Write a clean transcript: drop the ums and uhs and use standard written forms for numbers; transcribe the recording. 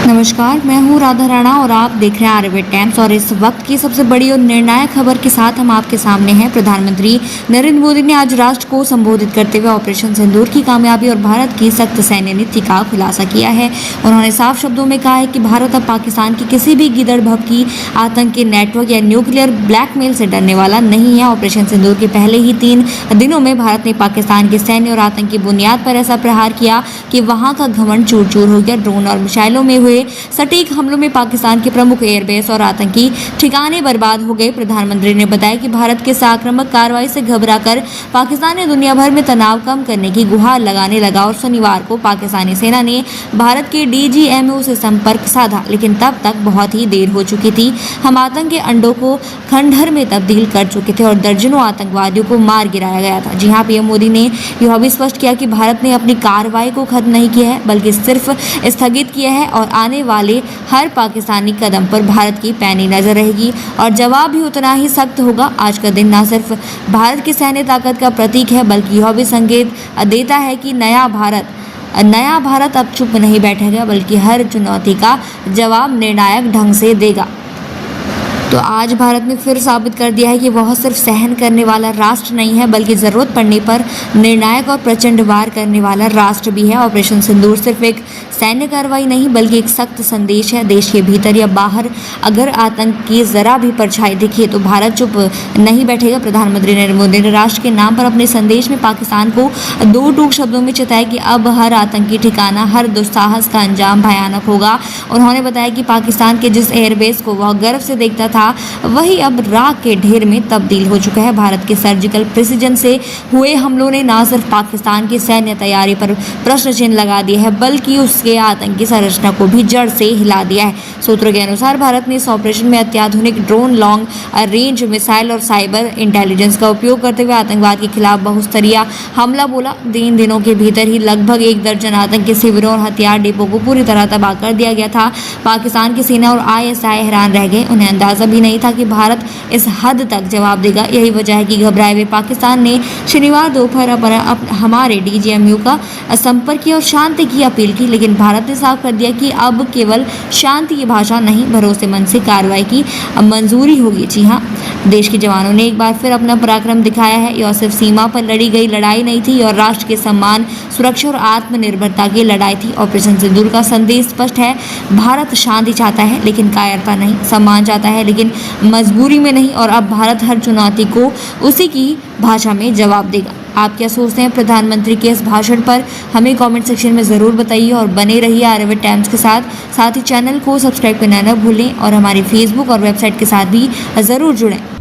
नमस्कार, मैं हूँ राधा राणा और आप देख रहे हैं आर्यभट्ट टाइम्स। और इस वक्त की सबसे बड़ी और निर्णायक खबर के साथ हम आपके सामने हैं। प्रधानमंत्री नरेंद्र मोदी ने आज राष्ट्र को संबोधित करते हुए ऑपरेशन सिंदूर की कामयाबी और भारत की सख्त सैन्य नीति का खुलासा किया है। उन्होंने साफ शब्दों में कहा है कि भारत अब पाकिस्तान की किसी भी गिदड़ भभकी आतंकी नेटवर्क या न्यूक्लियर ब्लैकमेल से डरने वाला नहीं है। ऑपरेशन सिंदूर के पहले ही 3 दिनों में भारत ने पाकिस्तान के सैन्य और आतंकी बुनियाद पर ऐसा प्रहार किया कि वहां का घमंड चूर चूर हो गया। ड्रोन और मिसाइलों में हुए सटीक हमलों में पाकिस्तान के प्रमुख एयरबेस और आतंकी ठिकाने बर्बाद हो गए। प्रधानमंत्री ने बताया कि भारत के आक्रामक कार्रवाई से घबराकर पाकिस्तान ने दुनिया भर में तनाव कम करने की गुहार लगाने लगा और शनिवार को पाकिस्तानी सेना ने भारत के DGMO से संपर्क साधा, लेकिन तब तक बहुत ही देर हो चुकी थी। हम आतंक के अंडों को खंडहर में तब्दील कर चुके थे और दर्जनों आतंकवादियों को मार गिराया गया था। जी हाँ, PM मोदी ने यह भी स्पष्ट किया कि भारत ने अपनी कार्रवाई को खत्म नहीं किया है, बल्कि सिर्फ स्थगित किया है और आने वाले हर पाकिस्तानी कदम पर भारत की पैनी नजर रहेगी और जवाब भी उतना ही सख्त होगा। आज का दिन न सिर्फ भारत की सैन्य ताकत का प्रतीक है, बल्कि यह भी संकेत देता है कि नया भारत अब चुप नहीं बैठेगा, बल्कि हर चुनौती का जवाब निर्णायक ढंग से देगा। तो आज भारत ने फिर साबित कर दिया है कि वह सिर्फ सहन करने वाला राष्ट्र नहीं है, बल्कि ज़रूरत पड़ने पर निर्णायक और प्रचंड वार करने वाला राष्ट्र भी है। ऑपरेशन सिंदूर सिर्फ एक सैन्य कार्रवाई नहीं, बल्कि एक सख्त संदेश है। देश के भीतर या बाहर अगर आतंक की जरा भी परछाई दिखे तो भारत चुप नहीं बैठेगा। प्रधानमंत्री नरेंद्र मोदी ने राष्ट्र के नाम पर अपने संदेश में पाकिस्तान को 2 टूक शब्दों में चेताया कि अब हर आतंकी ठिकाना, हर दुस्साहस का अंजाम भयानक होगा। उन्होंने बताया कि पाकिस्तान के जिस एयरबेस को वह गर्व से देखता था वही अब राख के ढेर में तब्दील हो चुका है। भारत के सर्जिकल प्रिसीजन से हुए हमलों ने न सिर्फ पाकिस्तान की सैन्य तैयारी पर प्रश्न चिन्ह लगा दिया है, बल्कि उसके आतंकी संरचना को भी जड़ से हिला दिया है। सूत्रों के अनुसार भारत ने इस ऑपरेशन में अत्याधुनिक ड्रोन, लॉन्ग रेंज मिसाइल और साइबर इंटेलिजेंस का उपयोग करते हुए आतंकवाद के खिलाफ बहुस्तरीय हमला बोला। 3 दिनों के भीतर ही लगभग 1 दर्जन आतंकी शिविरों और हथियार डिपो को पूरी तरह तबाह कर दिया गया था। पाकिस्तान की सेना और ISI हैरान रह गए। उन्हें अंदाजा भी नहीं था कि भारत इस हद तक जवाब देगा। यही वजह है कि घबराए हुए पाकिस्तान ने शनिवार दोपहर हमारे DGMO का संपर्क किया और शांति की अपील की, लेकिन भारत ने साफ कर दिया कि अब केवल शांति की भाषा नहीं, भरोसेमंद से कार्रवाई की मंजूरी होगी। जी हाँ, देश के जवानों ने एक बार फिर अपना पराक्रम दिखाया है। यह सिर्फ सीमा पर लड़ी गई लड़ाई नहीं थी और राष्ट्र के सम्मान, सुरक्षा और आत्मनिर्भरता की लड़ाई थी। ऑपरेशन सिंदूर का संदेश स्पष्ट है। भारत शांति चाहता है, लेकिन कायरता नहीं। सम्मान चाहता है, लेकिन मजबूरी में नहीं। और अब भारत हर चुनौती को उसी की भाषा में जवाब देगा। आप क्या सोचते हैं प्रधानमंत्री के इस भाषण पर? हमें कमेंट सेक्शन में ज़रूर बताइए और बने रहिए आर्यभट्ट टाइम्स के साथ ही चैनल को सब्सक्राइब करना न भूलें और हमारी फेसबुक और वेबसाइट के साथ भी ज़रूर जुड़ें।